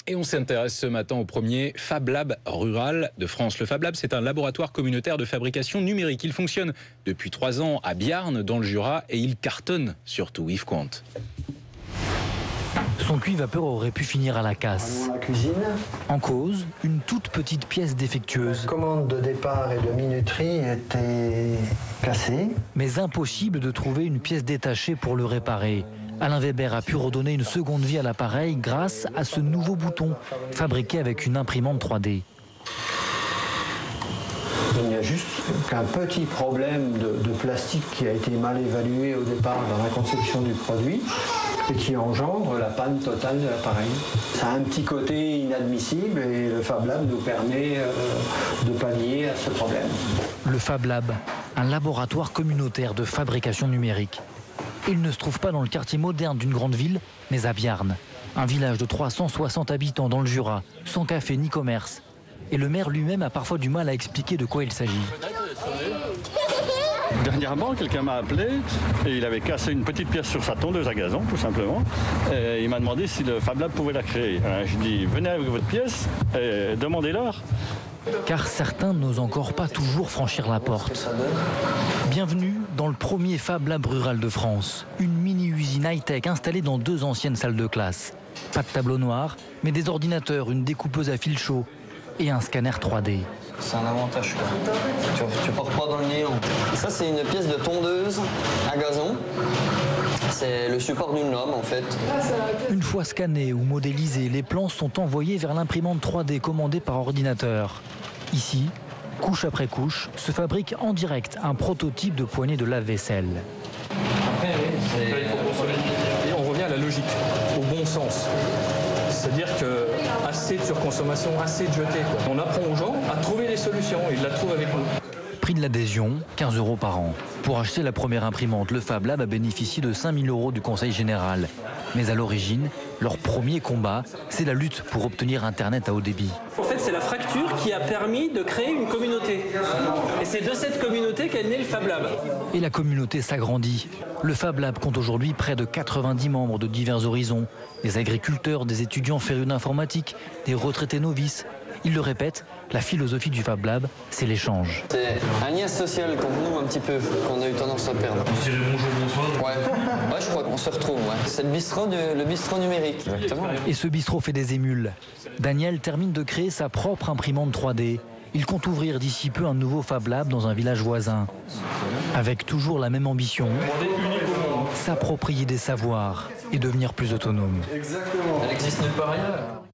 Et on s'intéresse ce matin au premier Fab Lab rural de France. Le Fab Lab, c'est un laboratoire communautaire de fabrication numérique. Il fonctionne depuis 3 ans à Biarn, dans le Jura, et il cartonne surtout. Yves Comte. Son puits vapeur aurait pu finir à la casse. La cuisine. En cause, une toute petite pièce défectueuse. La commande de départ et de minuterie était cassée. Mais impossible de trouver une pièce détachée pour le réparer. Alain Weber a pu redonner une seconde vie à l'appareil grâce à ce nouveau bouton, fabriqué avec une imprimante 3D. Il n'y a juste qu'un petit problème de plastique qui a été mal évalué au départ dans la conception du produit et qui engendre la panne totale de l'appareil. Ça a un petit côté inadmissible et le Fab Lab nous permet de pallier à ce problème. Le Fab Lab, un laboratoire communautaire de fabrication numérique. Il ne se trouve pas dans le quartier moderne d'une grande ville, mais à Biarn, un village de 360 habitants dans le Jura, sans café ni commerce. Et le maire lui-même a parfois du mal à expliquer de quoi il s'agit. Dernièrement, quelqu'un m'a appelé et il avait cassé une petite pièce sur sa tondeuse à gazon, tout simplement. Et il m'a demandé si le Fab Lab pouvait la créer. Je dis, venez avec votre pièce et demandez-leur. Car certains n'osent encore pas toujours franchir la porte. Bienvenue dans le premier Fab Lab rural de France. Une mini-usine high-tech installée dans 2 anciennes salles de classe. Pas de tableau noir, mais des ordinateurs, une découpeuse à fil chaud et un scanner 3D. C'est un avantage, quoi. Tu pars pas dans le néant. Ça, c'est une pièce de tondeuse à gazon. C'est le support d'une lame, en fait. Une fois scannés ou modélisés, les plans sont envoyés vers l'imprimante 3D commandée par ordinateur. Ici, couche après couche, se fabrique en direct un prototype de poignée de lave-vaisselle. Après, Et on revient à la logique, au bon sens. C'est-à-dire que assez de surconsommation, assez de jeter. On apprend aux gens à trouver des solutions et ils la trouvent avec nous. Prix de l'adhésion, 15 € par an. Pour acheter la première imprimante, le Fab Lab a bénéficié de 5 000 € du Conseil général. Mais à l'origine, leur premier combat, c'est la lutte pour obtenir Internet à haut débit. En fait, c'est la fracture qui a permis de créer une communauté. Et c'est de cette communauté qu'est né le Fab Lab. Et la communauté s'agrandit. Le Fab Lab compte aujourd'hui près de 90 membres de divers horizons. Des agriculteurs, des étudiants férus d'informatique, des retraités novices. Il le répète, la philosophie du Fab Lab, c'est l'échange. c'est un lien social comme nous, un petit peu, qu'on a eu tendance à perdre. Bonjour, bonsoir. Ouais, je crois qu'on se retrouve, ouais. C'est le bistrot numérique. Exactement. Et ce bistrot fait des émules. Daniel termine de créer sa propre imprimante 3D. Il compte ouvrir d'ici peu un nouveau Fab Lab dans un village voisin. Avec toujours la même ambition, s'approprier des savoirs et devenir plus autonome. Elle existe nulle part ailleurs.